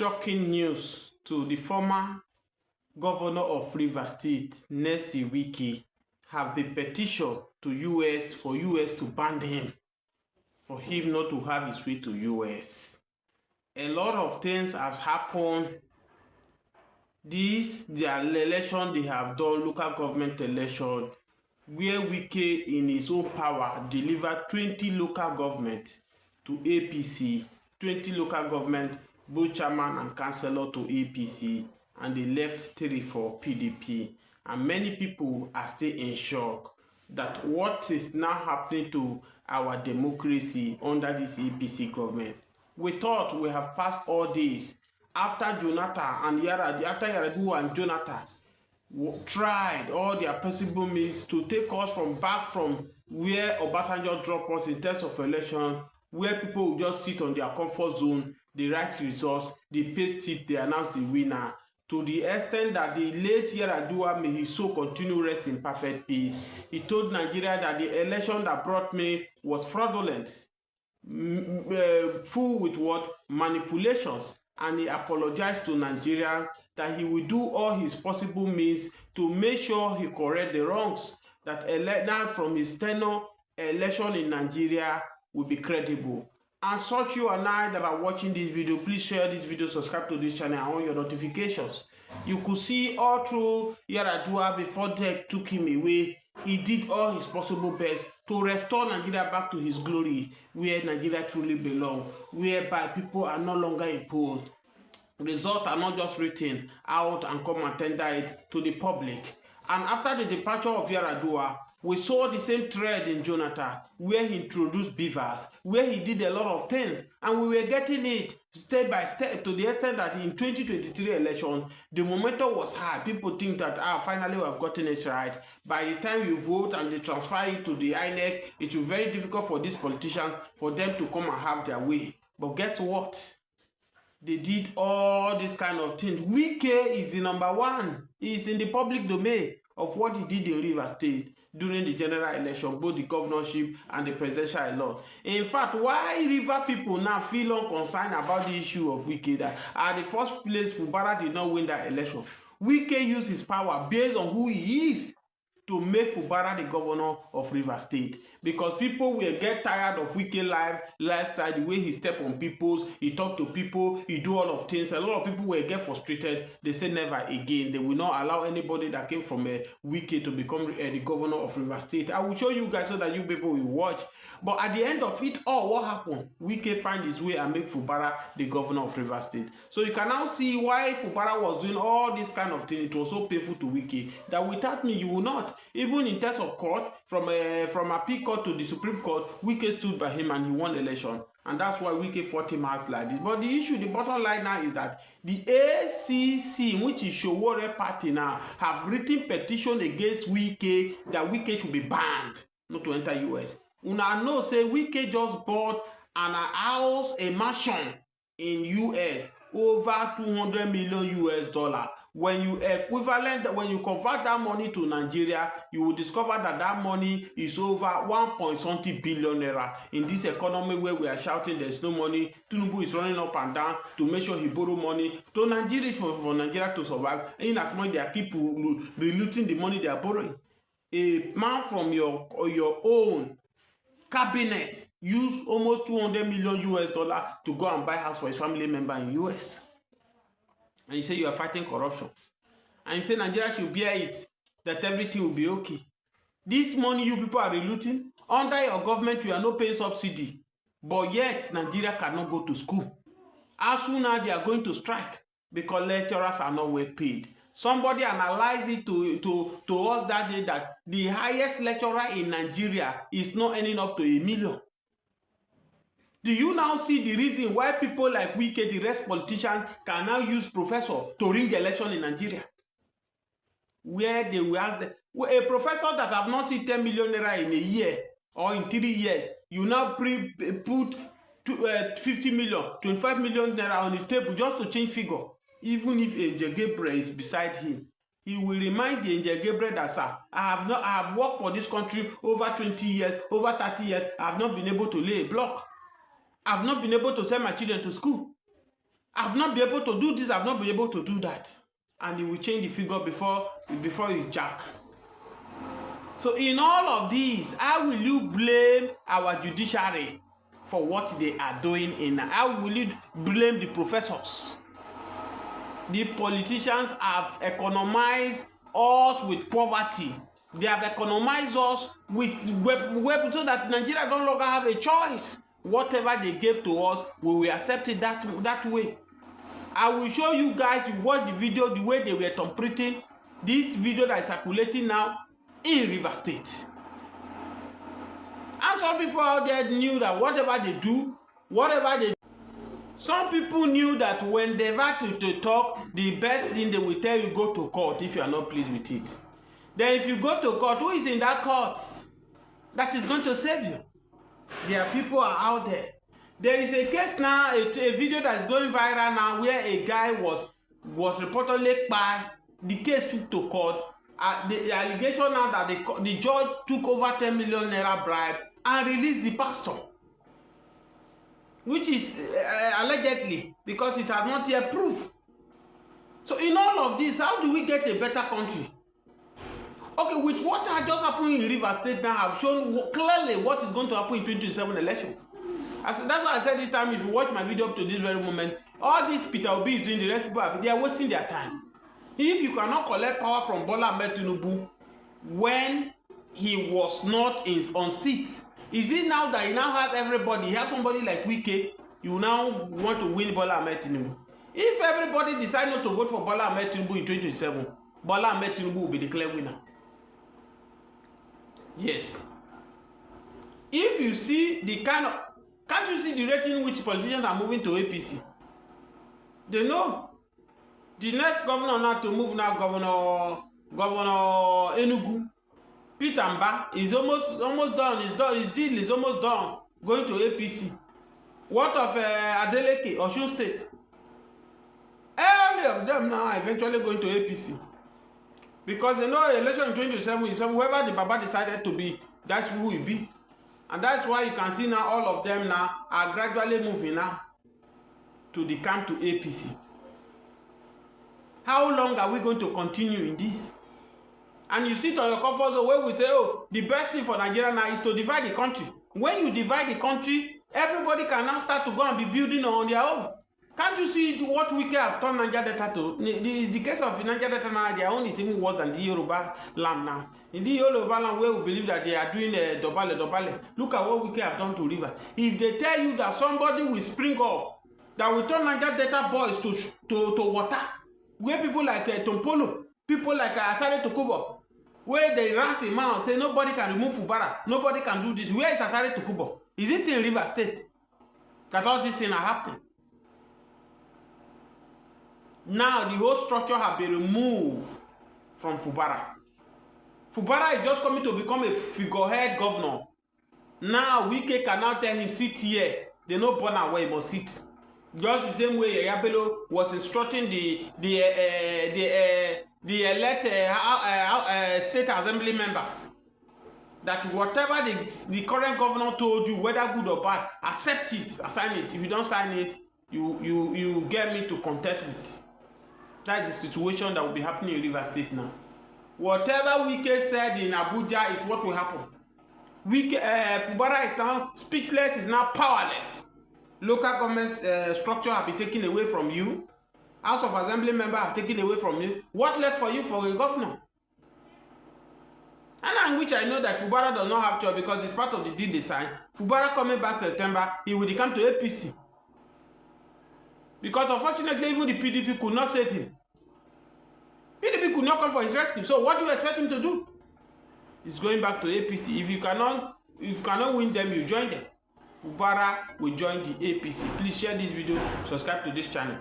Shocking news to the former governor of Rivers State, Wike, have been petitioned to US for US to ban him, for him not to have his way to US. A lot of things have happened. Their election they have done, local government election, where Wike in his own power delivered 20 local government to APC, 20 local government, both chairman and councillor to APC, and they left 3 for PDP. And many people are still in shock that what is now happening to our democracy under this APC government. We thought we have passed all this after Jonathan and after Yar'Adua and Jonathan tried all their possible means to take us back from where Obasanjo dropped us in terms of election, where people will just sit on their comfort zone, they write results, they paste it, they announce the winner, to the extent that the late Yar'Adua, may his soul continue rest in perfect peace. He told Nigeria that the election that brought me was fraudulent, full with what? Manipulations. And he apologized to Nigeria that he will do all his possible means to make sure he correct the wrongs, that now from his tenure, election in Nigeria will be credible. And such you and I that are watching this video, please share this video, subscribe to this channel, and on your notifications. You could see all through Yar'Adua before death took him away, he did all his possible best to restore Nigeria back to his glory, where Nigeria truly belongs, whereby people are no longer imposed. Results are not just written out and come and tender it to the public. And after the departure of Yar'Adua, we saw the same thread in Jonathan, where he introduced beavers, where he did a lot of things, and we were getting it step by step to the extent that in 2023 election, the momentum was high. People think that finally we have gotten it right. By the time you vote and they transfer it to the INEC, it will be very difficult for these politicians for them to come and have their way. But guess what? They did all this kind of things. Wike is the number one. He's in the public domain of what he did in Rivers State during the general election, both the governorship and the presidential election. In fact, why River people now feel unconcerned about the issue of Wike, that at the first place Fubara did not win that election. Wike used his power based on who he is to make Fubara the governor of Rivers State, because people will get tired of Wike lifestyle, the way he step on people, he talk to people, he do all of things. A lot of people will get frustrated. They say never again. They will not allow anybody that came from Wike to become the governor of Rivers State. I will show you guys so that you people will watch. But at the end of it all, what happened? Wike find his way and make Fubara the governor of Rivers State. So you can now see why Fubara was doing all this kind of thing. It was so painful to Wike that without me, you will not. Even in terms of court, from appeal court to the Supreme Court, Wike stood by him and he won the election. And that's why Wike fought him out like this. But the issue, the bottom line now is that the ACC, which is Sowere party now, have written petition against Wike that Wike should be banned not to enter US. Una know say Wike just bought a house, a mansion in US, over 200 million US dollar. When you convert that money to Nigeria, you will discover that that money is over 1.something billion naira. In this economy where we are shouting there's no money, Tinubu is running up and down to make sure he borrow money to Nigeria for Nigeria to survive. In as much they keep relooting the money they are borrowing. A man from your own cabinet use almost 200 million US dollar to go and buy house for his family member in US. And you say you are fighting corruption. And you say Nigeria should bear it, that everything will be okay. This money you people are relooting, under your government you are not paying subsidy. But yet Nigeria cannot go to school. As soon as they are going to strike, because lecturers are not well paid. Somebody analyzed it to us that day that the highest lecturer in Nigeria is not earning up to 1 million. Do you now see the reason why people like Wike, the rest politicians, can now use professor to ring election in Nigeria? Where they will ask a professor that have not seen 10 million naira in a year or in 3 years, you now put 50 million, 25 million naira on his table just to change figure. Even if Angel Gabriel is beside him, he will remind the Angel Gabriel that, sir, I have worked for this country over 20 years, over 30 years. I have not been able to lay a block. I have not been able to send my children to school. I've not been able to do this, I've not been able to do that. And he will change the figure before you jack. So in all of these, how will you blame our judiciary for what they are doing? How will you blame the professors? The politicians have economized us with poverty. They have economized us with weapons so that Nigeria no longer have a choice. Whatever they gave to us, we will accept it that way. I will show you guys, you watch the video, the way they were interpreting this video that is circulating now in Rivers State. And some people out there knew that whatever they do, some people knew that when they were to talk, the best thing they will tell you, go to court if you are not pleased with it. Then if you go to court, who is in that court that is going to save you? There are people out there. There is a case now, a video that is going viral now, where a guy was reportedly by the case took to court. The allegation now that the judge took over 10 million naira bribe and released the pastor, which is allegedly, because it has not yet proved. So in all of this, how do we get a better country? Okay, with what has just happened in Rivers State now, have shown clearly what is going to happen in 2027 election. That's why I said this time, if you watch my video up to this very moment, all these Peter Obi is doing, the rest people, they are wasting their time. If you cannot collect power from Bola Ahmed Tinubu when he was not on seat, is it now that you now have everybody, you have somebody like Wike, you now want to win Bola Ahmed Tinubu? If everybody decide not to vote for Bola Ahmed Tinubu in 2027, Bola Ahmed Tinubu will be declared winner. Yes. If you see the kind of, can't you see the rating which politicians are moving to APC? They know. The next governor now to move now, Governor Enugu, Peter Mba, is almost done. His deal is almost done, going to APC. What of Adeleke, Osun State? All of them now are eventually going to APC. Because they know election in 2027 is whoever the Baba decided to be, that's who will be. And that's why you can see now all of them now are gradually moving now to the camp to APC. How long are we going to continue in this? And you sit on your comfort zone where we say, oh, the best thing for Nigeria now is to divide the country. When you divide the country, everybody can now start to go and be building on their own. Can't you see what Wike have turned Niger Delta to? The case of Niger Delta now, their own is even worse than the Yoruba land now. In the Yoruba land where we believe that they are doing dobale, look at what Wike have done to River. If they tell you that somebody will spring up, that will turn Niger Delta boys to water, where people like Tompolo, people like Asare Tokubo, where they rant him out, say nobody can remove Fubara, nobody can do this. Where is Asare Tokubo? Is it in River State that all these things are happening? Now the whole structure has been removed from Fubara. Fubara is just coming to become a figurehead governor. Now Wike can now tell him, sit here. They no born away, he must sit. Just the same way Yabelo was instructing the elect state assembly members that whatever the current governor told you, whether good or bad, accept it, sign it. If you don't sign it, you get me to contest with. That is the situation that will be happening in Rivers State now. Whatever Wike said in Abuja is what will happen. Fubara is now speechless, is now powerless. Local government structure have been taken away from you. House of Assembly member have taken away from you. What left for you for a governor? And in which I know that Fubara does not have choice because it's part of the deal they signed. Fubara coming back September, he will come to APC. Because unfortunately, even the PDP could not save him. PDP could not come for his rescue. So what do you expect him to do? He's going back to APC. If you cannot win them, you join them. Fubara will join the APC. Please share this video, subscribe to this channel.